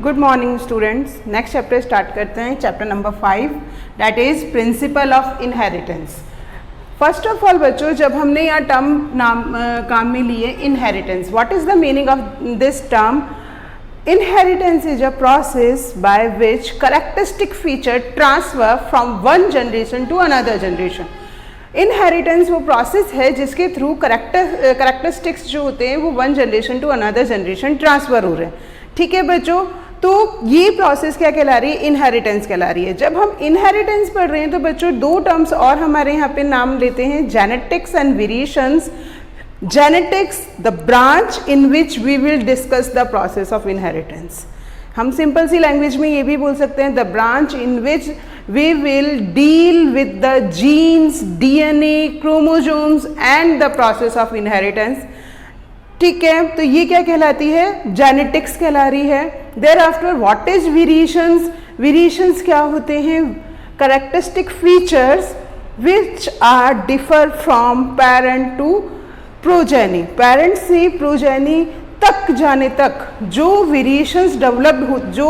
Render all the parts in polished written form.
Good morning students. Next chapter start करते हैं, chapter number 5, that is principle of inheritance. First of all बच्चों, जब हमने यहाँ टर्म काम में लिए inheritance, what is the meaning of this term? Inheritance is a process by which characteristic feature transfer from one generation to another generation. Inheritance वो process है जिसके थ्रू करेक्टरिस्टिक्स जो होते हैं वो one generation to another generation transfer हो रहे हैं। ठीक है बच्चों, तो ये प्रोसेस क्या कहला रही है? इनहेरिटेंस कहला रही है। जब हम इनहेरिटेंस पढ़ रहे हैं तो बच्चों दो टर्म्स और हमारे यहाँ पे नाम लेते हैं, genetics and variations. Genetics, the branch in which we will discuss the process of inheritance. हम सिंपल सी लैंग्वेज में ये भी बोल सकते हैं, the branch in which we will deal with the genes, DNA, chromosomes and the process of inheritance. ठीक है, तो ये क्या कहलाती है? जेनेटिक्स कहला रही है। Thereafter, what is variations? Variations क्या होते हैं? Characteristic features which are differ from parent to progeny, parent से प्रोजेनी तक जाने तक जो वेरिएशंस डेवलप्ड हो, जो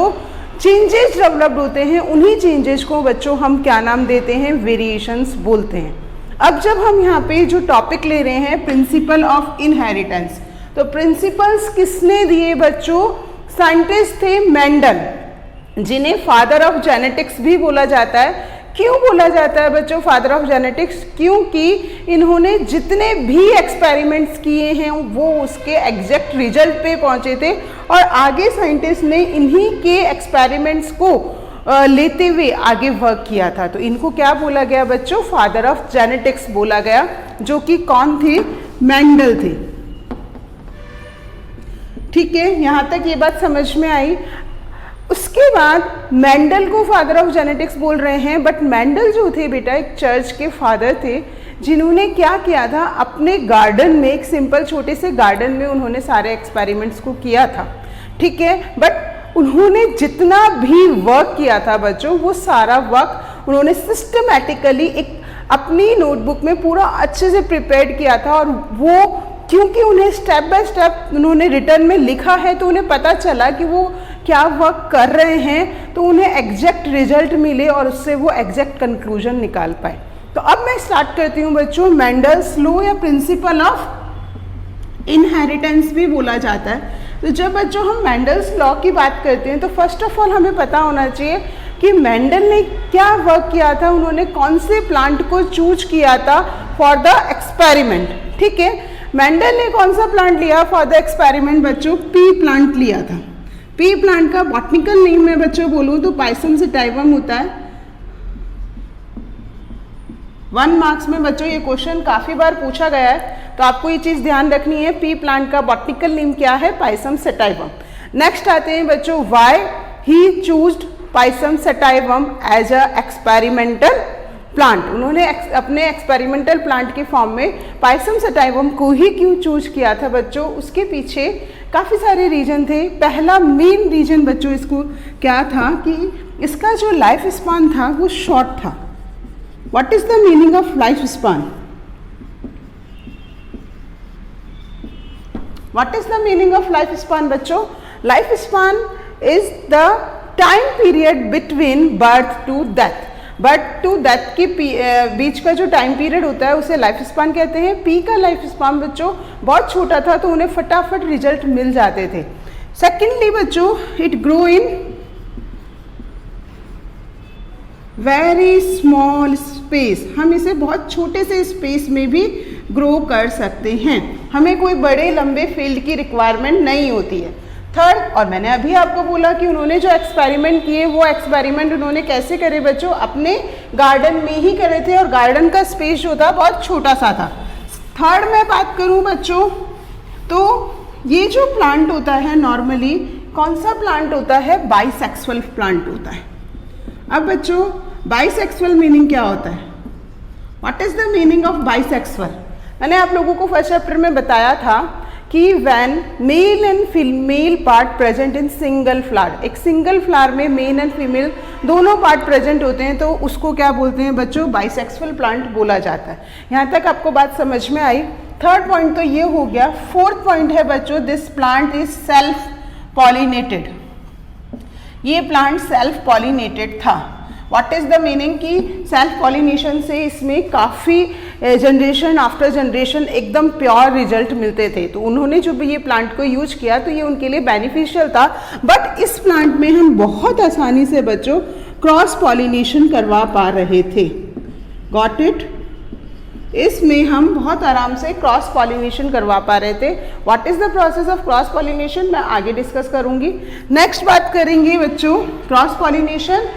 चेंजेस डेवलप्ड होते हैं, उन्हीं चेंजेस को बच्चों हम क्या नाम देते हैं? वेरिएशंस बोलते हैं। अब जब हम यहाँ पे जो टॉपिक ले रहे हैं प्रिंसिपल ऑफ इनहेरिटेंस, तो प्रिंसिपल्स किसने दिए बच्चों? साइंटिस्ट थे मेंडल, जिन्हें फादर ऑफ जेनेटिक्स भी बोला जाता है। क्यों बोला जाता है बच्चों फादर ऑफ जेनेटिक्स? क्योंकि इन्होंने जितने भी एक्सपेरिमेंट्स किए हैं वो उसके एग्जैक्ट रिजल्ट पे पहुंचे थे और आगे साइंटिस्ट ने इन्हीं के एक्सपेरिमेंट्स को लेते हुए आगे वर्क किया था। तो इनको क्या बोला गया बच्चों? फादर ऑफ जेनेटिक्स बोला गया, जो कि कौन थे? मेंडल थे। ठीक है, यहाँ तक ये बात समझ में आई। उसके बाद मेंडल को फादर ऑफ जेनेटिक्स बोल रहे हैं, बट मेंडल जो थे बेटा एक चर्च के फादर थे, जिन्होंने क्या किया था? अपने गार्डन में, एक सिंपल छोटे से गार्डन में उन्होंने सारे एक्सपेरिमेंट्स को किया था। ठीक है, बट उन्होंने जितना भी वर्क किया था बच्चों, वो सारा वर्क उन्होंने सिस्टमैटिकली एक अपनी नोटबुक में पूरा अच्छे से प्रिपेयर किया था। और वो क्योंकि उन्हें स्टेप बाय स्टेप उन्होंने रिटर्न में लिखा है, तो उन्हें पता चला कि वो क्या वर्क कर रहे हैं, तो उन्हें एग्जैक्ट रिजल्ट मिले और उससे वो एग्जैक्ट कंक्लूजन निकाल पाए। तो अब मैं स्टार्ट करती हूँ बच्चों, मेंडल्स लॉ या प्रिंसिपल ऑफ इनहेरिटेंस भी बोला जाता है। तो जब बच्चों हम मेंडल्स लॉ की बात करते हैं तो फर्स्ट ऑफ ऑल हमें पता होना चाहिए कि मेंडल ने क्या वर्क किया था, उन्होंने कौन से प्लांट को चूज किया था फॉर द एक्सपेरिमेंट। ठीक है, मेंडल ने कौन सा प्लांट लिया फॉर द एक्सपेरिमेंट बच्चों? पी प्लांट लिया था। पी प्लांट का बॉटनिकल नेम में बच्चों बोलूँ तो पाइसम सेटाइवम होता है। 1 मार्क्स में बच्चों ये क्वेश्चन काफ़ी बार पूछा गया है, तो आपको ये चीज़ ध्यान रखनी है। पी प्लांट का बॉटनिकल नेम क्या है? Pisum sativum. नेक्स्ट आते हैं बच्चों, why he chose pisum sativum as a experimental plant. उन्होंने अपने एक्सपेरिमेंटल प्लांट के फॉर्म में पाइसम सेटाइवम को ही क्यों चूज किया था बच्चों? उसके पीछे काफ़ी सारे रीजन थे। पहला मेन रीजन बच्चों इसको क्या था कि इसका जो लाइफ स्पान था वो शॉर्ट था। What is the meaning of life span? What is the meaning of life span बच्चों? Life span is the time period between birth to death. But to death के बीच का जो टाइम पीरियड होता है उसे लाइफ स्पान कहते हैं। पी का लाइफ स्पान बच्चों बहुत छोटा था, तो उन्हें फटाफट रिजल्ट मिल जाते थे। सेकेंडली बच्चों, it grow in very small space. हम इसे बहुत छोटे से स्पेस में भी ग्रो कर सकते हैं, हमें कोई बड़े लंबे फील्ड की रिक्वायरमेंट नहीं होती है। थर्ड, और मैंने अभी आपको बोला कि उन्होंने जो एक्सपेरिमेंट किए वो एक्सपेरिमेंट उन्होंने कैसे करे बच्चों? अपने गार्डन में ही करे थे, और गार्डन का स्पेस जो था बहुत छोटा सा था। थर्ड मैं बात करूं बच्चों, तो ये जो प्लांट होता है नॉर्मली कौन सा प्लांट होता है? बाइसेक्सुअल प्लांट होता है। अब बच्चों बाइसेक्सुअल मीनिंग क्या होता है? What is the meaning of bisexual? मैंने आप लोगों को फर्स्ट चैप्टर में बताया था कि when male and female part present in single flower, एक सिंगल फ्लावर में मेल एंड फीमेल दोनों पार्ट प्रेजेंट होते हैं, तो उसको क्या बोलते हैं बच्चों? बाइसेक्सुअल प्लांट बोला जाता है। यहाँ तक आपको बात समझ में आई। थर्ड पॉइंट तो ये हो गया। फोर्थ पॉइंट है बच्चों, this plant is self pollinated. ये प्लांट सेल्फ पॉलिनेटेड था। व्हाट इज द मीनिंग कि सेल्फ पॉलिनेशन से इसमें काफ़ी जनरेशन आफ्टर जनरेशन एकदम प्योर रिजल्ट मिलते थे। तो उन्होंने जब ये प्लांट को यूज किया तो ये उनके लिए बेनिफिशियल था। बट इस प्लांट में हम बहुत आसानी से बच्चों क्रॉस पॉलिनेशन करवा पा रहे थे। Got it? इसमें हम बहुत आराम से क्रॉस पॉलिनेशन करवा पा रहे थे। What is the process of cross pollination मैं आगे डिस्कस करूंगी। नेक्स्ट बात करेंगे बच्चों क्रॉस पॉलिनेशन।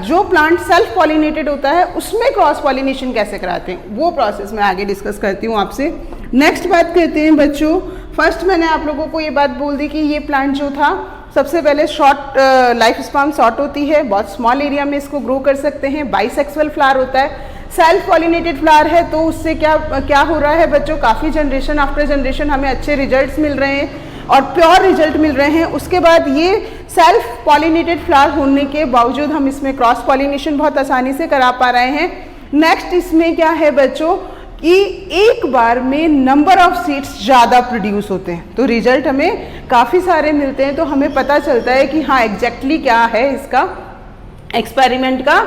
जो प्लांट सेल्फ पॉलिनेटेड होता है उसमें क्रॉस पॉलिनेशन कैसे कराते हैं वो प्रोसेस मैं आगे डिस्कस करती हूँ आपसे। नेक्स्ट बात करते हैं बच्चों, फर्स्ट मैंने आप लोगों को ये बात बोल दी कि ये प्लांट जो था सबसे पहले शॉर्ट लाइफ स्पान शॉर्ट होती है, बहुत स्मॉल एरिया में इसको ग्रो कर सकते हैं, बाइसेक्सुअल फ्लावर होता है, सेल्फ पॉलिनेटेड फ्लावर है। तो उससे क्या हो रहा है बच्चों, काफ़ी जनरेशन आफ्टर जनरेशन हमें अच्छे रिजल्ट्स मिल रहे हैं और प्योर रिजल्ट मिल रहे हैं। उसके बाद ये सेल्फ पॉलिनेटेड फ्लावर होने के बावजूद हम इसमें क्रॉस पॉलिनेशन बहुत आसानी से करा पा रहे हैं। नेक्स्ट इसमें क्या है बच्चों कि एक बार में नंबर ऑफ सीड्स ज़्यादा प्रोड्यूस होते हैं, तो रिजल्ट हमें काफ़ी सारे मिलते हैं। तो हमें पता चलता है कि हाँ एग्जैक्टली क्या है इसका एक्सपेरिमेंट का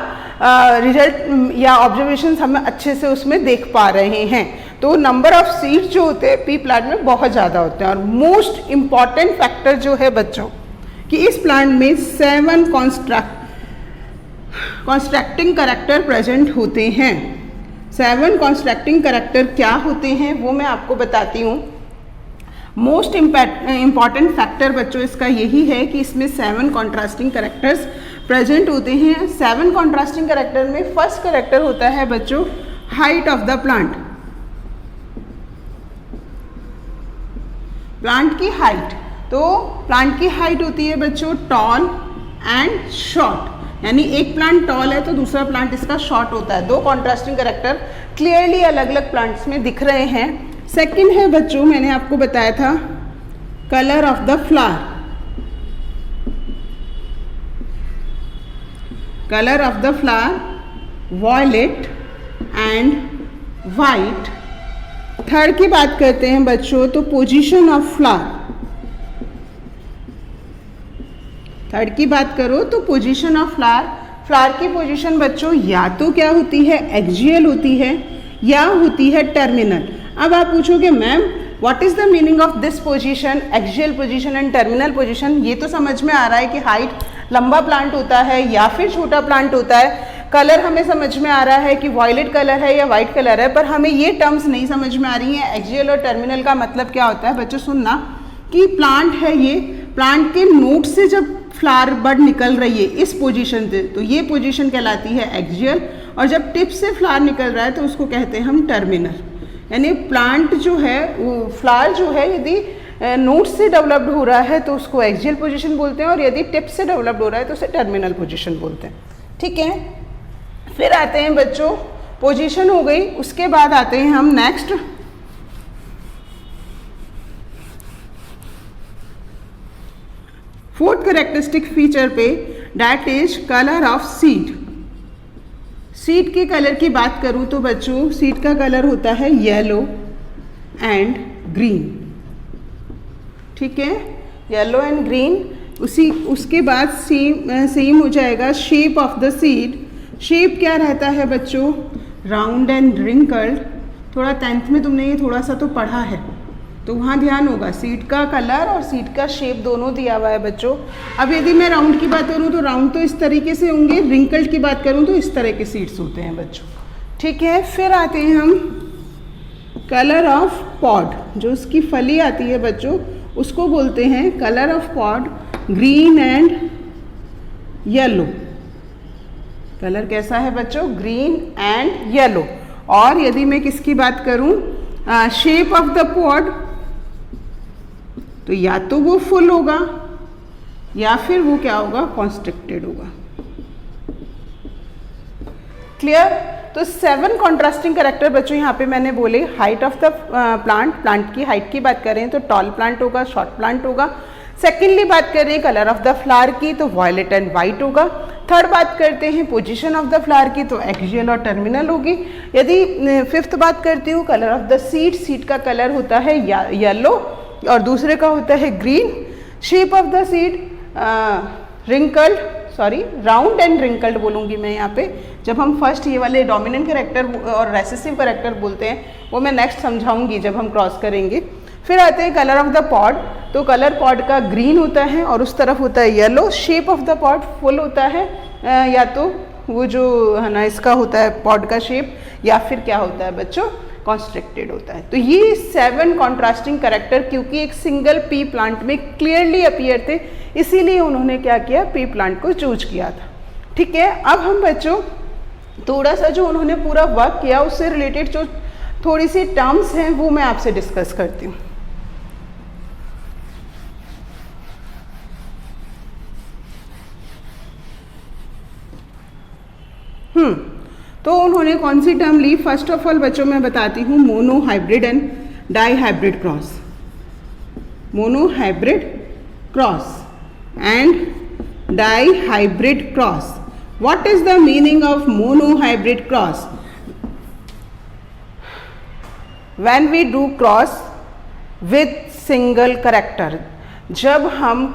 रिजल्ट या ऑब्जर्वेशंस हम अच्छे से उसमें देख पा रहे हैं। तो नंबर ऑफ सीड्स जो होते हैं पी प्लांट में बहुत ज़्यादा होते हैं। और मोस्ट इम्पॉर्टेंट फैक्टर जो है बच्चों कि इस प्लांट में 7 कॉन्स्ट्रक्टिंग कैरेक्टर प्रेजेंट होते हैं। 7 कॉन्स्ट्रक्टिंग कैरेक्टर क्या होते हैं वो मैं आपको बताती हूँ। मोस्ट इम्पॉर्टेंट फैक्टर बच्चों इसका यही है कि इसमें 7 कॉन्ट्रास्टिंग कैरेक्टर्स प्रेजेंट होते हैं। 7 कॉन्ट्रास्टिंग कैरेक्टर में फर्स्ट कैरेक्टर होता है बच्चों height of the plant, plant की हाइट। तो प्लांट की हाइट होती है बच्चों टॉल एंड शॉर्ट, यानी एक प्लांट टॉल है तो दूसरा प्लांट इसका शॉर्ट होता है। 2 कॉन्ट्रास्टिंग कैरेक्टर क्लियरली अलग अलग प्लांट्स में दिख रहे हैं। सेकंड है बच्चों मैंने आपको बताया था colour of the flower, colour of the flower violet and white. Third की बात करते हैं बच्चों तो पोजीशन ऑफ फ्लावर, थर्ड की बात करो तो पोजीशन ऑफ फ्लावर, फ्लावर की पोजीशन बच्चों या तो क्या होती है एक्सियल होती है या होती है टर्मिनल। अब आप पूछोगे ma'am what is the meaning of this position, axial position and terminal position. ये तो समझ में आ रहा है कि हाइट लंबा प्लांट होता है या फिर छोटा प्लांट होता है। कलर हमें समझ में आ रहा है कि वॉयलेट कलर है या वाइट कलर है, पर हमें ये टर्म्स नहीं समझ में आ रही हैं। एक्सियल और टर्मिनल का मतलब क्या होता है बच्चों सुनना कि प्लांट है ये, प्लांट के नोट से जब फ्लावर बड निकल रही है इस पोजीशन से तो ये पोजीशन कहलाती है एक्सियल, और जब टिप से फ्लावर निकल रहा है तो उसको कहते हैं हम टर्मिनल। यानी प्लांट जो है वो फ्लावर जो है यदि नोट से डेवलप्ड हो रहा है तो उसको एक्सियल पोजीशन बोलते हैं, और यदि टिप से डेवलप्ड हो रहा है तो उसे टर्मिनल पोजीशन बोलते हैं। ठीक है, फिर आते हैं बच्चों पोजीशन हो गई, उसके बाद आते हैं हम नेक्स्ट फोर्थ कैरेक्टरिस्टिक फीचर पे, that is colour of seed. Seed के कलर की बात करूं तो बच्चों सीड का कलर होता है येलो एंड ग्रीन। ठीक है, येलो एंड ग्रीन। उसके बाद सेम हो जाएगा shape of the seed. Shape क्या रहता है बच्चों, राउंड एंड रिंकल्ड। थोड़ा 10th में तुमने ये थोड़ा सा तो पढ़ा है तो वहाँ ध्यान होगा, सीड का कलर और सीड का शेप दोनों दिया हुआ है बच्चों। अब यदि मैं राउंड की बात करूँ तो राउंड तो इस तरीके से होंगे, रिंकल्ड की बात करूँ तो इस तरह के सीड्स होते हैं बच्चों। ठीक है, फिर आते हैं हम कलर ऑफ पॉड, जो उसकी फली आती है बच्चों उसको बोलते हैं colour of pod, green and yellow. Colour कैसा है बच्चों, ग्रीन एंड येलो। और यदि मैं किसकी बात करूं, शेप ऑफ द पॉड, तो या तो वो फुल होगा या फिर वो क्या होगा, कॉन्स्ट्रिक्टेड होगा। क्लियर? तो 7 कॉन्ट्रास्टिंग कैरेक्टर बच्चों यहाँ पे मैंने बोले। Height of the plant, plant की हाइट की बात करें तो टॉल प्लांट होगा, शॉर्ट प्लांट होगा। सेकेंडली बात करें कलर ऑफ द फ्लावर की तो वॉयलेट एंड वाइट होगा। थर्ड बात करते हैं पोजीशन ऑफ द फ्लावर की तो एक्सियल और टर्मिनल होगी। यदि फिफ्थ बात करती हूँ colour of the seed, seed का कलर होता है येलो और दूसरे का होता है green. Shape of the seed, wrinkled, sorry round and wrinkled बोलूँगी मैं यहाँ पे। जब हम फर्स्ट ये वाले डोमिनेंट कैरेक्टर और रेसेसिव कैरेक्टर बोलते हैं वो मैं नेक्स्ट समझाऊंगी जब हम क्रॉस करेंगे। फिर आते हैं कलर ऑफ द पॉड। तो कलर पॉड का ग्रीन होता है और उस तरफ होता है yellow. Shape of the pod full होता है, या तो वो जो है ना इसका होता है पॉड का शेप, या फिर क्या होता है बच्चों, कॉन्स्ट्रिक्टेड होता है। तो ये 7 कॉन्ट्रास्टिंग कैरेक्टर क्योंकि एक सिंगल पी प्लांट में क्लियरली अपीयर थे, इसीलिए उन्होंने क्या किया, पी प्लांट को चूज किया था। ठीक है, अब हम बच्चों थोड़ा सा जो उन्होंने पूरा वर्क किया उससे रिलेटेड जो थोड़ी सी टर्म्स हैं वो मैं आपसे डिस्कस करती हूँ। तो उन्होंने कौन सी टर्म ली? फर्स्ट ऑफ ऑल बच्चों मैं बताती हूँ, monohybrid and dihybrid cross. Monohybrid cross and dihybrid cross. What is the meaning of mono hybrid cross? When we do cross with single character, जब हम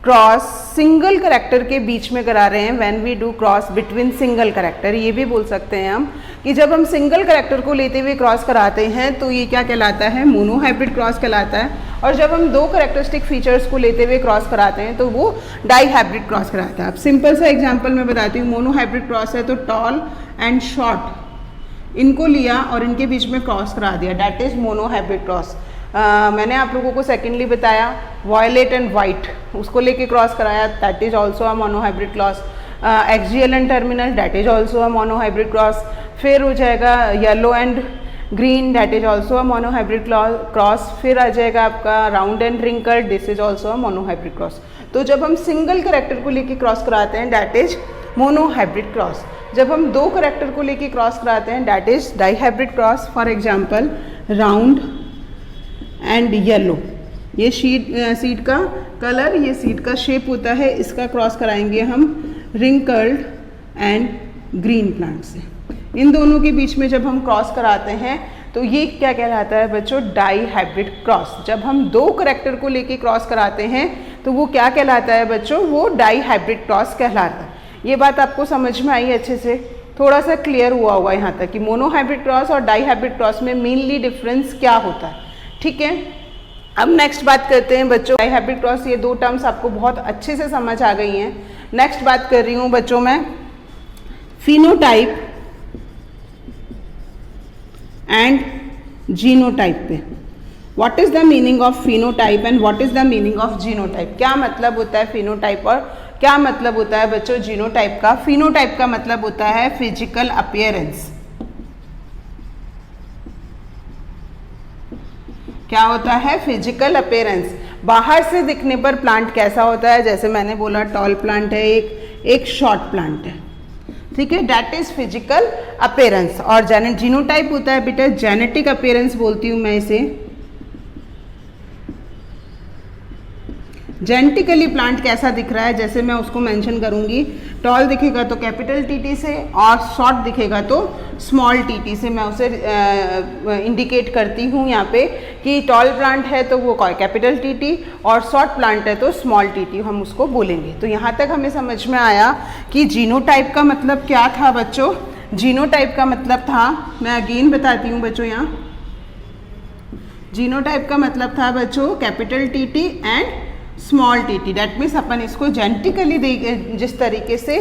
cross single character के बीच में करा रहे हैं, when we do cross between single character, ये भी बोल सकते हैं हम कि जब हम सिंगल करेक्टर को लेते हुए क्रॉस कराते हैं तो ये क्या कहलाता है, मोनो हाइब्रिड क्रॉस कहलाता है। और जब हम दो करेक्टरिस्टिक फीचर्स को लेते हुए क्रॉस कराते हैं तो वो डाई हाइब्रिड क्रॉस कराता है। अब सिंपल सा एग्जाम्पल मैं बताती हूँ, मोनो हाइब्रिड क्रॉस है तो टॉल एंड शॉर्ट इनको लिया और इनके बीच में क्रॉस करा दिया, that is monohybrid cross. मैंने आप लोगों को सेकेंडली बताया वॉयलेट एंड वाइट, उसको लेके क्रॉस कराया, that is also a mono hybrid cross. Axial and terminal, that is also a mono hybrid cross. फिर हो जाएगा yellow and green, that is also a mono hybrid cross. फिर आ जाएगा आपका round and wrinkled, this is also a mono hybrid cross. तो जब हम single character को लेके क्रॉस कराते हैं that is monohybrid cross. जब हम दो करेक्टर को लेके क्रॉस कराते हैं that is dihybrid cross. For example round and yellow, ये सीड का कलर, ये सीड का शेप होता है, इसका क्रॉस कराएंगे हम रिंकल्ड एंड ग्रीन प्लांट से। इन दोनों के बीच में जब हम क्रॉस कराते हैं तो ये क्या कहलाता है बच्चों, डाई हाइब्रिड क्रॉस। जब हम दो करेक्टर को लेके क्रॉस कराते हैं तो वो क्या कहलाता है बच्चों, वो डाई हाइब्रिड क्रॉस कहलाता है। ये बात आपको समझ में आई अच्छे से, थोड़ा सा क्लियर हुआ होगा यहाँ तक कि मोनो हाइब्रिड क्रॉस और डाई हाइब्रिड क्रॉस में मेनली डिफरेंस क्या होता है। ठीक है, अब नेक्स्ट बात करते हैं बच्चों, डाई हाइब्रिड क्रॉस, ये दो टर्म्स आपको बहुत अच्छे से समझ आ गई हैं। नेक्स्ट बात कर रही हूँ बच्चों मैं फिनोटाइप एंड जीनोटाइप पे। What is the meaning of phenotype and what is the meaning of genotype? क्या मतलब होता है फिनोटाइप और क्या मतलब होता है बच्चों जीनोटाइप का? फिनोटाइप का मतलब होता है फिजिकल अपीयरेंस। क्या होता है? Physical appearance. बाहर से दिखने पर प्लांट कैसा होता है, जैसे मैंने बोला टॉल प्लांट है, एक शॉर्ट प्लांट है, ठीक है, दैट इज फिजिकल अपीयरेंस। और जीनोटाइप होता है बेटा जेनेटिक अपीयरेंस बोलती हूँ मैं इसे। जेनेटिकली प्लांट कैसा दिख रहा है, जैसे मैं उसको मेंशन करूंगी, टॉल दिखेगा तो कैपिटल टीटी से और शॉर्ट दिखेगा तो स्मॉल टीटी से। मैं उसे इंडिकेट करती हूँ यहाँ पे कि टॉल प्लांट है तो वो कैपिटल टीटी और शॉर्ट प्लांट है तो स्मॉल टीटी हम उसको बोलेंगे। तो यहाँ तक हमें समझ में आया कि जीनोटाइप का मतलब क्या था बच्चों। जीनोटाइप का मतलब था, मैं अगेन बताती हूँ बच्चों, यहाँ जीनोटाइप का मतलब था बच्चों capital T T and small T T. That means अपन इसको जेनेटिकली जिस तरीके से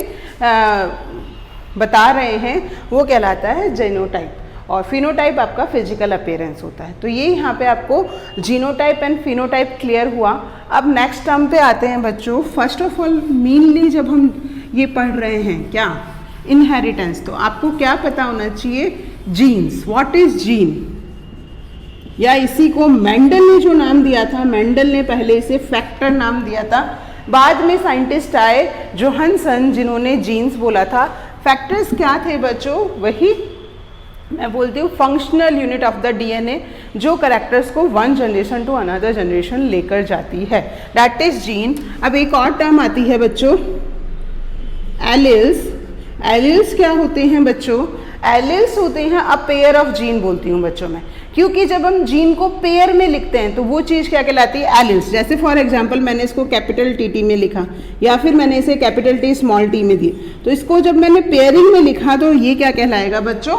बता रहे हैं वो कहलाता है जीनोटाइप, और फिनोटाइप आपका फिजिकल अपीयरेंस होता है। तो ये यहाँ पे आपको जीनोटाइप एंड फिनोटाइप क्लियर हुआ। अब नेक्स्ट टर्म पे आते हैं बच्चों। फर्स्ट ऑफ ऑल मेनली जब हम ये पढ़ रहे हैं क्या, इनहेरिटेंस, तो आपको क्या पता होना चाहिए, जीन्स। व्हाट इज जीन, या इसी को मेंडल ने जो नाम दिया था, मेंडल ने पहले इसे फैक्टर नाम दिया था, बाद में साइंटिस्ट आए जोहानसन जिन्होंने जीन्स बोला था। फैक्टर्स क्या थे बच्चों, वही मैं बोलती हूँ functional unit of the DNA, जो कैरेक्टर्स को one generation to another generation लेकर जाती है, दैट इज जीन। अब एक और टर्म आती है बच्चों एलिल्स। एलिल्स क्या होते हैं बच्चों, एलिल्स होते हैं अ पेयर ऑफ जीन बोलती हूँ बच्चों मैं, क्योंकि जब हम जीन को पेयर में लिखते हैं तो वो चीज़ क्या कहलाती है, एलिल्स। जैसे फॉर एग्जांपल मैंने इसको कैपिटल टी में लिखा या फिर मैंने इसे कैपिटल टी स्मॉल टी में दिए, तो इसको जब मैंने पेयरिंग में लिखा तो ये क्या कहलाएगा बच्चों,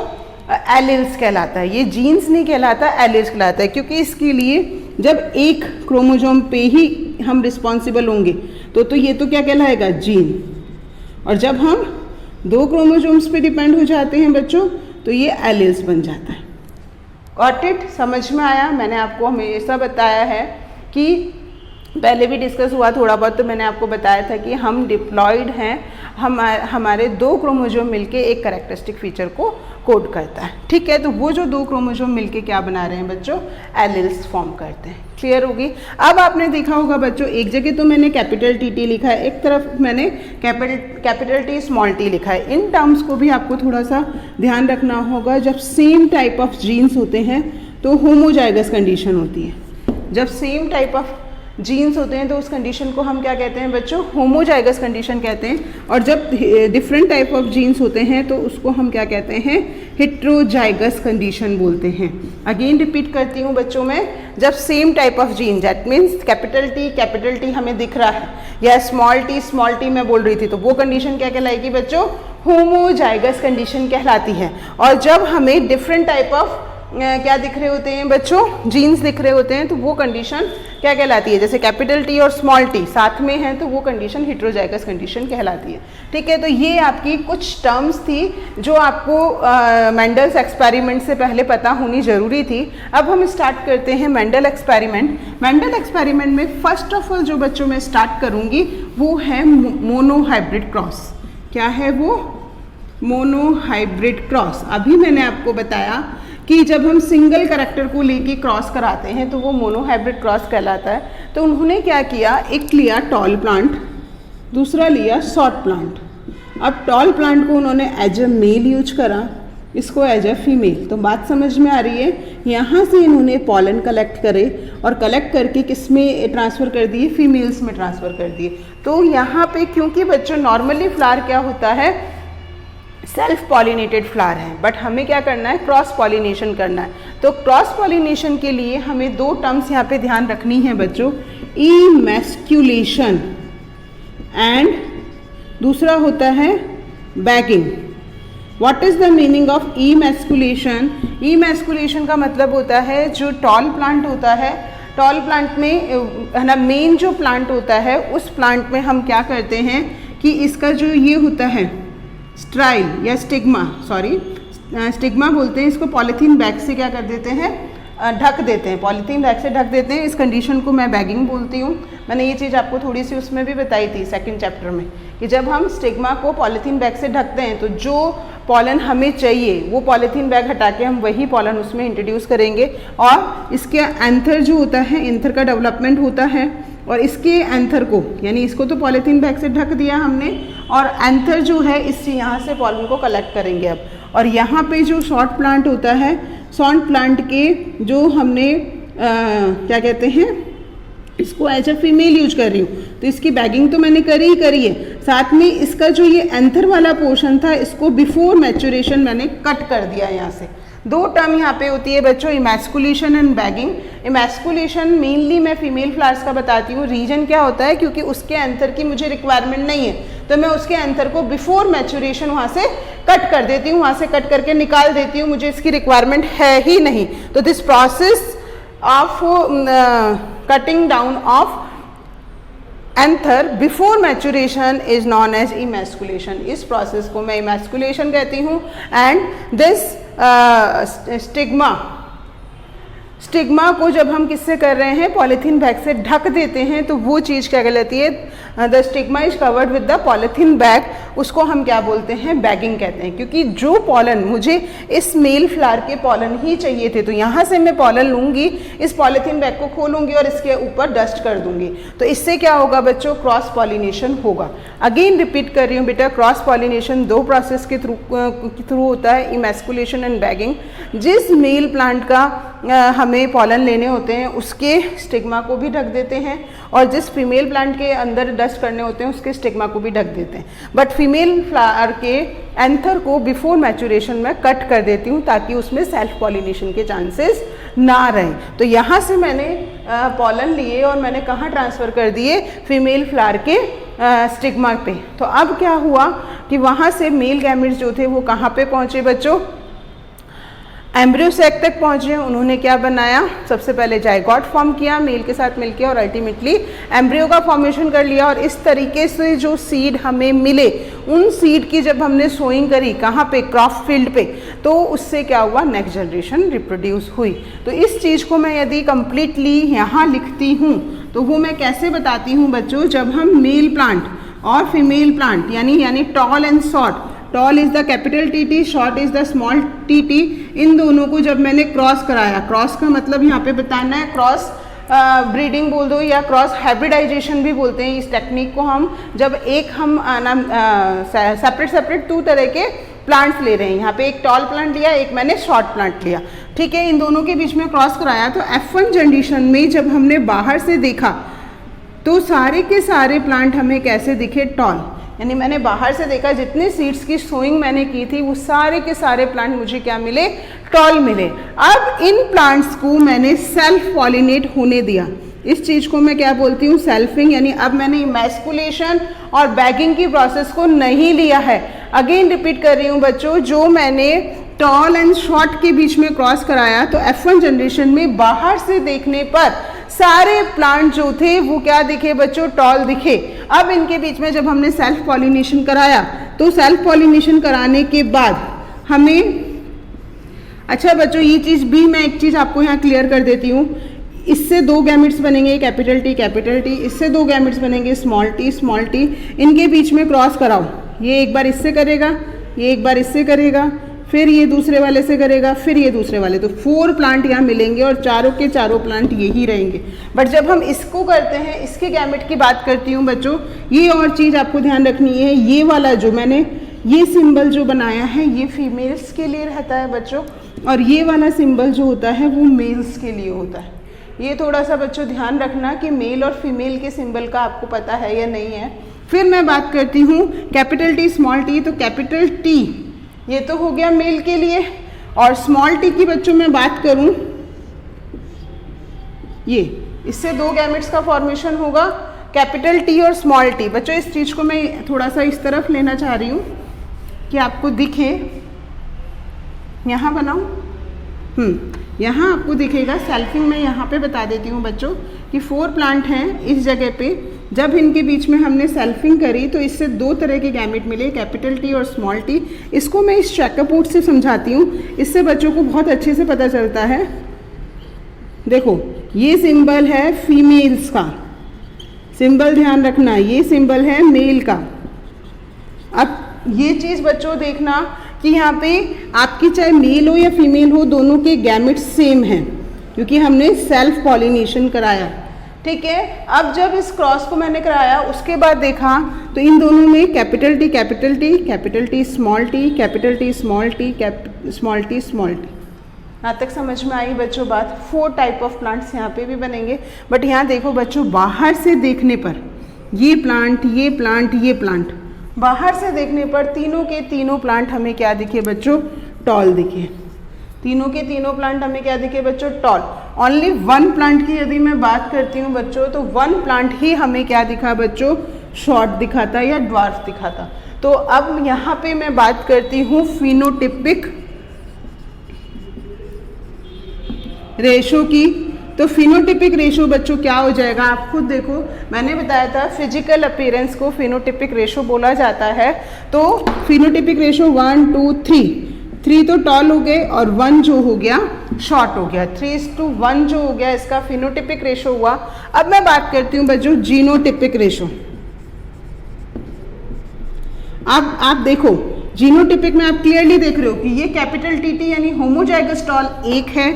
एलिल्स कहलाता है। ये जीन्स नहीं कहलाता, एलिल्स कहलाता है, क्योंकि इसके लिए जब एक क्रोमोजोम पे ही हम रिस्पॉन्सिबल होंगे तो ये तो क्या कहलाएगा, जीन। और जब हम 2 क्रोमोजोम्स पे डिपेंड हो जाते हैं बच्चों तो ये एलिल्स बन जाता है। गॉट इट, समझ में आया। मैंने आपको हमेशा बताया है कि पहले भी डिस्कस हुआ थोड़ा बहुत, तो मैंने आपको बताया था कि हम डिप्लॉयड हैं, हमारे 2 क्रोमोजोम मिलके एक कैरेक्टरिस्टिक फीचर को कोड करता है, ठीक है। तो वो जो 2 क्रोमोजोम मिलके क्या बना रहे हैं बच्चों, एलिल्स फॉर्म करते हैं। क्लियर होगी। अब आपने देखा होगा बच्चों, एक जगह तो मैंने कैपिटल टी लिखा है, एक तरफ मैंने कैपिटल टी स्मॉल टी लिखा है। इन टर्म्स को भी आपको थोड़ा सा ध्यान रखना होगा। जब सेम टाइप ऑफ जीन्स होते हैं तो होमोजाइगस कंडीशन होती है। जब सेम टाइप ऑफ जीन्स होते हैं तो उस कंडीशन को हम क्या कहते हैं बच्चों, होमोजाइगस कंडीशन कहते हैं। और जब डिफरेंट टाइप ऑफ जीन्स होते हैं तो उसको हम क्या कहते हैं, हेट्रोजाइगस कंडीशन बोलते हैं। अगेन रिपीट करती हूँ बच्चों में, जब same type of gene, that means capital T हमें दिख रहा है या स्मॉल टी मैं बोल रही थी, तो वो कंडीशन क्या कहलाएगी बच्चों, होमोजाइगस कंडीशन कहलाती है। और जब हमें डिफरेंट टाइप ऑफ क्या दिख रहे होते हैं बच्चों, जीन्स दिख रहे होते हैं, तो वो कंडीशन क्या कहलाती है, जैसे कैपिटल टी और स्मॉल टी साथ में है तो वो कंडीशन हेट्रोजाइगस कंडीशन कहलाती है, ठीक है। तो ये आपकी कुछ टर्म्स थी जो आपको मेंडल्स एक्सपेरिमेंट से पहले पता होनी जरूरी थी। अब हम स्टार्ट करते हैं मेंडल एक्सपेरिमेंट। मेंडल एक्सपेरिमेंट में फर्स्ट ऑफ ऑल जो बच्चों मैं स्टार्ट करूँगी वो है मोनोहाइब्रिड क्रॉस। क्या है वो, मोनोहाइब्रिड क्रॉस। अभी मैंने आपको बताया कि जब हम सिंगल कैरेक्टर को लेके क्रॉस कराते हैं तो वो मोनोहाइब्रिड क्रॉस कहलाता है। तो उन्होंने क्या किया, एक लिया टॉल प्लांट, दूसरा लिया शॉर्ट प्लांट। अब टॉल प्लांट को उन्होंने एज अ मेल यूज करा, इसको एज अ फीमेल। तो बात समझ में आ रही है। यहाँ से इन्होंने पॉलन कलेक्ट करे और कलेक्ट करके किस में ट्रांसफ़र कर दिए, फीमेल्स में ट्रांसफ़र कर दिए। तो यहाँ पे क्योंकि बच्चों नॉर्मली फ्लावर क्या होता है, सेल्फ पॉलिनेटेड फ्लावर है, बट हमें क्या करना है, क्रॉस पॉलिनेशन करना है। तो क्रॉस पॉलिनेशन के लिए हमें 2 टर्म्स यहाँ पे ध्यान रखनी है बच्चों, इमैस्कुलेशन एंड दूसरा होता है bagging. What is the meaning of emasculation? Emasculation का मतलब होता है जो टॉल प्लांट होता है, टॉल प्लांट में है ना, मेन जो प्लांट होता है उस प्लांट में हम क्या करते हैं कि इसका जो ये होता है स्ट्राइल या स्टिग्मा बोलते हैं इसको, पॉलीथीन बैग से क्या कर देते हैं, ढक देते हैं, पॉलीथीन बैग से ढक देते हैं। इस कंडीशन को मैं बैगिंग बोलती हूँ। मैंने ये चीज़ आपको थोड़ी सी उसमें भी बताई थी सेकंड चैप्टर में, कि जब हम स्टिग्मा को पॉलीथीन बैग से ढकते हैं तो जो पॉलन हमें चाहिए वो पॉलीथीन बैग हटा के हम वही पॉलन उसमें इंट्रोड्यूस करेंगे। और इसके एंथर जो होता है, एंथर का डेवलपमेंट होता है, और इसके एंथर को, यानी इसको तो पॉलीथीन बैग से ढक दिया हमने, और एंथर जो है इससे यहाँ से पॉलन को कलेक्ट करेंगे अब। और यहाँ पे जो शॉर्ट प्लांट होता है, शॉर्ट प्लांट के जो हमने क्या कहते हैं, इसको एज अ फीमेल यूज कर रही हूँ, तो इसकी बैगिंग तो मैंने करी है। साथ में इसका जो ये एंथर वाला पोर्शन था इसको बिफोर मैच्योरेशन मैंने कट कर दिया। यहाँ से 2 टर्म यहाँ पे होती है बच्चों, emasculation and bagging. Emasculation mainly मैं फीमेल फ्लावर्स का बताती हूँ। रीजन क्या होता है, क्योंकि उसके एंथर की मुझे रिक्वायरमेंट नहीं है तो मैं उसके एंथर को बिफोर मैच्योरेशन वहाँ से कट कर देती हूँ, वहाँ से कट करके निकाल देती हूँ, मुझे इसकी रिक्वायरमेंट है ही नहीं। तो this process of cutting down of anther before maturation is known as emasculation. इस प्रोसेस को मैं इमैस्कुलेशन कहती हूँ। एंड दिस स्टिग्मा को जब हम किससे कर रहे हैं, पॉलीथीन बैग से ढक देते हैं, तो वो चीज़ क्या कहलाती है, the stigma is covered with the polythene bag, उसको हम क्या बोलते हैं, बैगिंग कहते हैं। क्योंकि जो पॉलन मुझे इस मेल फ्लावर के पॉलन ही चाहिए थे, तो यहाँ से मैं पॉलन लूँगी, इस पॉलीथीन बैग को खोलूँगी और इसके ऊपर डस्ट कर दूँगी, तो इससे क्या होगा बच्चों, क्रॉस पॉलिनेशन होगा। अगेन रिपीट कर रही हूँ बेटा, क्रॉस पॉलिनेशन 2 प्रोसेस के थ्रू होता है, इमैस्कुलेशन एंड बैगिंग। जिस मेल प्लांट का हमें पॉलन लेने होते हैं उसके स्टिग्मा को भी ढक देते हैं, और जिस फीमेल प्लांट के अंदर डस्ट करने होते हैं उसके स्टिग्मा को भी ढक देते हैं। बट फीमेल फ्लावर के एंथर को बिफोर मैच्योरेशन में कट कर देती हूँ ताकि उसमें सेल्फ पॉलिनेशन के चांसेस ना रहे। तो यहाँ से मैंने पॉलन लिए और मैंने कहाँ ट्रांसफ़र कर दिए, फीमेल फ्लावर के स्टिग्मा पे। तो अब क्या हुआ कि वहाँ से मेल गैमेट्स जो थे वो कहाँ पे पहुँचे बच्चों, एम्ब्रियो सैक तक पहुँचे। उन्होंने क्या बनाया, सबसे पहले जाइगोट फॉर्म किया मेल के साथ मिलके और अल्टीमेटली एम्ब्रियो का फॉर्मेशन कर लिया। और इस तरीके से जो सीड हमें मिले, उन सीड की जब हमने सोइंग करी कहाँ पे, क्रॉप फील्ड पे, तो उससे क्या हुआ, नेक्स्ट जनरेशन रिप्रोड्यूस हुई। तो इस चीज़ को मैं यदि कंप्लीटली यहाँ लिखती हूँ तो वो मैं कैसे बताती हूँ बच्चों, जब हम मेल प्लांट और फीमेल प्लांट यानी tall and short, tall is the capital TT, short is the small TT, इन दोनों को जब मैंने क्रॉस कराया, क्रॉस का मतलब यहाँ पे बताना है क्रॉस ब्रीडिंग बोल दो या क्रॉस हाइब्रिडाइजेशन भी बोलते हैं इस टेक्निक को। हम जब एक हम सेपरेट 2 तरह के प्लांट्स ले रहे हैं, यहाँ पे एक टॉल प्लांट लिया, एक मैंने शॉर्ट प्लांट लिया, ठीक है, इन दोनों के बीच में क्रॉस कराया। तो F1 जनरेशन में जब हमने बाहर से देखा तो सारे के सारे प्लांट हमें कैसे दिखे, टॉल, यानी मैंने बाहर से देखा जितने सीड्स की सोइंग मैंने की थी वो सारे के सारे प्लांट मुझे क्या मिले, टॉल मिले। अब इन प्लांट्स को मैंने सेल्फ पॉलिनेट होने दिया, इस चीज़ को मैं क्या बोलती हूँ, सेल्फिंग, यानी अब मैंने इमैस्कुलेशन और बैगिंग की प्रोसेस को नहीं लिया है। अगेन रिपीट कर रही हूँ बच्चों, जो मैंने टॉल एंड शॉर्ट के बीच में क्रॉस कराया तो F1 जनरेशन में बाहर से देखने पर सारे प्लांट जो थे वो क्या दिखे बच्चों, टॉल दिखे। अब इनके बीच में जब हमने सेल्फ पॉलिनेशन कराया तो सेल्फ पॉलिनेशन कराने के बाद हमें, अच्छा बच्चों ये चीज़ भी मैं एक चीज़ आपको यहाँ क्लियर कर देती हूँ, इससे 2 गैमेट्स बनेंगे कैपिटल T, इससे 2 गैमेट्स बनेंगे स्मॉल t, इनके बीच में क्रॉस कराओ, ये एक बार इससे करेगा, ये एक बार इससे करेगा, फिर ये दूसरे वाले से करेगा, फिर ये दूसरे वाले, तो 4 प्लांट यहाँ मिलेंगे और चारों के चारों प्लांट यही रहेंगे। बट जब हम इसको करते हैं, इसके गैमेट की बात करती हूँ बच्चों, ये और चीज़ आपको ध्यान रखनी है, ये वाला जो मैंने ये सिंबल जो बनाया है ये फीमेल्स के लिए रहता है बच्चों, और ये वाला सिंबल जो होता है वो मेल्स के लिए होता है। ये थोड़ा सा बच्चों ध्यान रखना कि मेल और फीमेल के सिंबल का आपको पता है या नहीं है। फिर मैं बात करती हूँ कैपिटल T स्मॉल t, तो कैपिटल T ये तो हो गया मेल के लिए, और स्मॉल t की बच्चों मैं बात करूं, ये इससे 2 गैमेट्स का फॉर्मेशन होगा, कैपिटल T और स्मॉल t। बच्चों इस चीज़ को मैं थोड़ा सा इस तरफ लेना चाह रही हूँ कि आपको दिखे, यहाँ बनाऊँ, यहाँ आपको दिखेगा सेल्फिंग। मैं यहाँ पे बता देती हूँ बच्चों कि 4 प्लांट हैं इस जगह पे, जब इनके बीच में हमने सेल्फिंग करी तो इससे 2 तरह के गैमेट मिले, कैपिटल T और स्मॉल t। इसको मैं इस चेकअप से समझाती हूँ, इससे बच्चों को बहुत अच्छे से पता चलता है। देखो ये सिंबल है फीमेल्स का, सिंबल ध्यान रखना, ये सिंबल है मेल का। अब ये चीज़ बच्चों देखना कि यहाँ पे आपकी चाहे मेल हो या फीमेल हो, दोनों के गैमेट्स सेम हैं क्योंकि हमने सेल्फ पॉलिनेशन कराया, ठीक है। अब जब इस क्रॉस को मैंने कराया उसके बाद देखा तो इन दोनों में capital T capital T, capital T small t, capital T small t, small t small t। यहाँ तक समझ में आई बच्चों बात। 4 टाइप ऑफ प्लांट्स यहाँ पे भी बनेंगे। बट यहाँ देखो बच्चों, बाहर से देखने पर ये प्लांट, ये प्लांट, ये प्लांट, बाहर से देखने पर तीनों के तीनों प्लांट हमें क्या दिखे बच्चों, टॉल दिखे। तीनों के तीनों प्लांट हमें क्या दिखे बच्चों, टॉल। ओनली 1 प्लांट की यदि मैं बात करती हूँ बच्चों, तो 1 प्लांट ही हमें क्या दिखा बच्चों, शॉर्ट दिखाता या ड्वार्फ दिखाता। तो अब यहाँ पे मैं बात करती हूँ फिनोटिपिक रेशो की। तो फिनोटिपिक रेशो बच्चों क्या हो जाएगा, आप खुद देखो, मैंने बताया था फिजिकल अपीयरेंस को फिनोटिपिक रेशो बोला जाता है। तो फिनोटिपिक रेशो 1 2 3 तो टॉल हो गए और 1 जो हो गया शॉर्ट हो गया, 3:1 जो हो गया इसका फिनोटिपिक रेशो हुआ। अब मैं बात करती हूँ बच्चों जीनोटिपिक रेशो। अब आप देखो जीनोटिपिक में आप क्लियरली देख रहे हो कि ये कैपिटल TT यानी होमोजाइगस टॉल 1 है,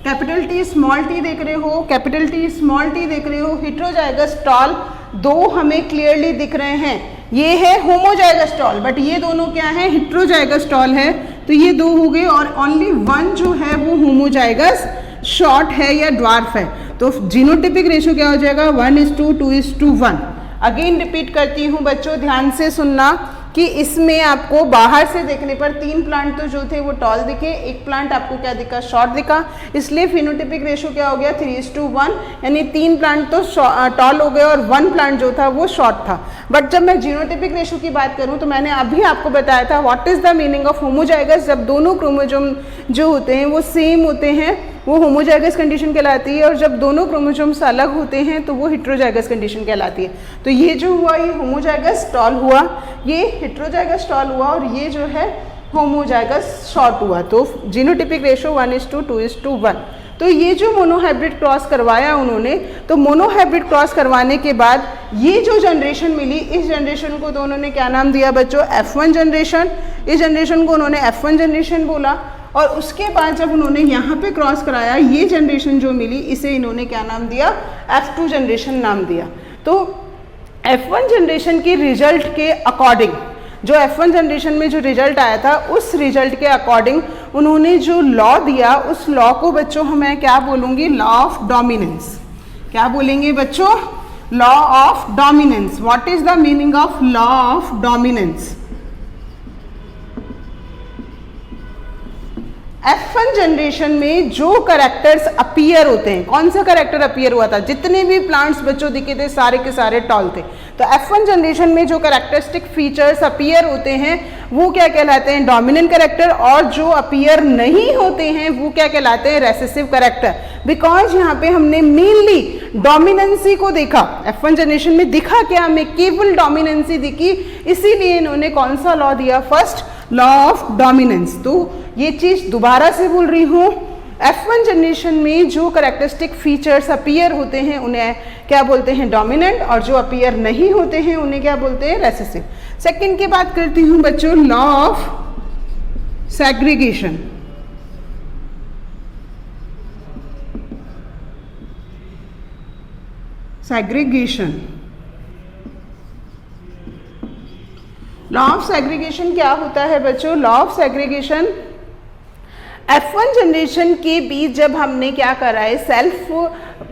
कैपिटल T स्मॉल t देख रहे हो, कैपिटल T स्मॉल t देख रहे हो, हेट्रोजाइगस टॉल 2 हमें क्लियरली दिख रहे हैं। ये है होमोजाइगस टॉल, बट ये दोनों क्या है, हेट्रोजाइगस टॉल है। तो ये 2 हो गए और ओनली 1 जो है वो होमोजाइगस शॉर्ट है या ड्वार्फ है। तो जीनोटिपिक रेशो क्या हो जाएगा, 1:2 2:1। अगेन रिपीट करती हूँ बच्चों, ध्यान से सुनना कि इसमें आपको बाहर से देखने पर 3 प्लांट तो जो थे वो टॉल दिखे, एक प्लांट आपको क्या दिखा, शॉर्ट दिखा, इसलिए फिनोटिपिक रेशो क्या हो गया 3:1, यानी 3 प्लांट तो टॉल हो गए और 1 प्लांट जो था वो शॉर्ट था। बट जब मैं जीनोटिपिक रेशो की बात करूं तो मैंने अभी आपको बताया था what is the meaning of homozygous, जब दोनों क्रोमोसोम जो होते हैं वो सेम होते हैं वो होमोजाइगस कंडीशन कहलाती है, और जब दोनों क्रोमोसोम्स अलग होते हैं तो वो हेट्रोजाइगस कंडीशन कहलाती है। तो ये जो हुआ ये होमोजाइगस टॉल हुआ, ये हेट्रोजाइगस टॉल हुआ, और ये जो है होमोजाइगस शॉर्ट हुआ। तो जीनोटिपिक रेशो 1:2:1। तो ये जो मोनोहाइब्रिड क्रॉस करवाया उन्होंने, तो मोनोहाइब्रिड क्रॉस करवाने के बाद ये जो जनरेशन मिली, इस जनरेशन को तो उन्होंने क्या नाम दिया बच्चों, F1 जनरेशन। इस जनरेशन को उन्होंने F1 जनरेशन बोला, और उसके बाद जब उन्होंने यहाँ पे क्रॉस कराया, ये जनरेशन जो मिली इसे इन्होंने क्या नाम दिया, F2 जनरेशन नाम दिया। तो F1 जनरेशन के रिजल्ट के अकॉर्डिंग, जो F1 जनरेशन में जो रिजल्ट आया था उस रिजल्ट के अकॉर्डिंग उन्होंने जो लॉ दिया, उस लॉ को बच्चों मैं क्या बोलूँगी, लॉ ऑफ डोमिनेंस। क्या बोलेंगे बच्चों, law of dominance. What is the meaning of law of dominance? F1 generation में जो करेक्टर्स अपीयर होते हैं, कौन सा करेक्टर अपीयर हुआ था, जितने भी प्लांट्स बच्चों दिखे थे सारे के सारे टॉल थे। तो F1 जनरेशन में जो कैरेक्टरिस्टिक फीचर्स अपीयर होते हैं वो क्या कहलाते हैं, डोमिनेंट करेक्टर, और जो अपीयर नहीं होते हैं वो क्या कहलाते हैं, रेसेसिव करेक्टर। बिकॉज यहाँ पे हमने मेनली डोमिनेंसी को देखा, F1 जनरेशन में दिखा क्या, हमें केवल डोमिनेंसी दिखी, इसीलिए इन्होंने कौन सा लॉ दिया, फर्स्ट लॉ ऑफ डोमिनेंस। तो ये चीज दोबारा से बोल रही हूँ, F1 जनरेशन में जो कैरेक्टरिस्टिक फीचर्स अपीयर होते हैं उन्हें क्या बोलते हैं, डोमिनेंट, और जो अपीयर नहीं होते हैं उन्हें क्या बोलते हैं, रेसेसिव। सेकंड की बात करती हूँ बच्चों, law of segregation. Segregation, law of segregation क्या होता है बच्चों, law of segregation F1 generation के बीच जब हमने क्या करा है, सेल्फ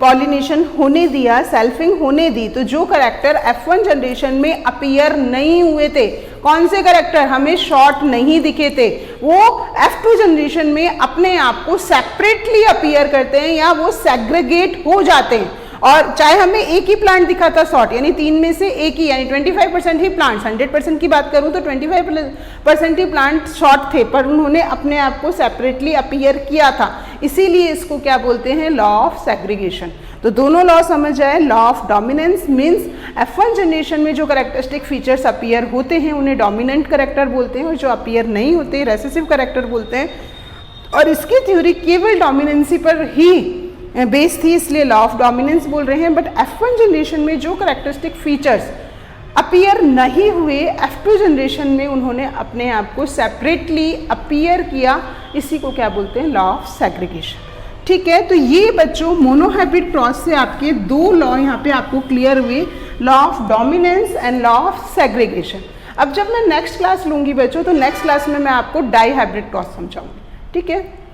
पॉलिनेशन होने दिया, सेल्फिंग होने दी, तो जो करेक्टर F1 जनरेशन में अपीयर नहीं हुए थे, कौन से करेक्टर हमें शॉर्ट नहीं दिखे थे, वो F2 जनरेशन में अपने आप को सेपरेटली अपीयर करते हैं या वो सेग्रीगेट हो जाते हैं। और चाहे हमें एक ही प्लांट दिखा था शॉर्ट, यानी 3 में से एक ही, यानी 25% ही प्लांट्स, 100% की बात करूं तो 25% ही प्लांट शॉर्ट थे, पर उन्होंने अपने आप को सेपरेटली अपीयर किया था, इसीलिए इसको क्या बोलते हैं, लॉ ऑफ सेग्रीगेशन। तो दोनों लॉ समझ आए। Law of dominance means F1 generation में जो कैरेक्टरिस्टिक फीचर्स अपीयर होते हैं उन्हें डोमिनेंट करेक्टर बोलते हैं, और जो अपीयर नहीं होते रेसेसिव करेक्टर बोलते हैं, और इसकी थ्योरी केवल डोमिनेंसी पर ही बेस थी, इसलिए लॉ ऑफ डोमिनेंस बोल रहे हैं। बट F1 जनरेशन में जो कैरेक्टरिस्टिक फीचर्स अपीयर नहीं हुए, F2 जनरेशन में उन्होंने अपने आप को सेपरेटली अपीयर किया, इसी को क्या बोलते हैं, लॉ ऑफ सेग्रीगेशन। ठीक है, तो ये बच्चों मोनोहाइब्रिड क्रॉस से आपके 2 लॉ यहाँ पे आपको क्लियर हुए, law of dominance and law of segregation. अब जब मैं नेक्स्ट क्लास लूँगी बच्चों, तो नेक्स्ट क्लास में मैं आपको डाई हाइब्रिड क्रॉस समझाऊंगी। ठीक है।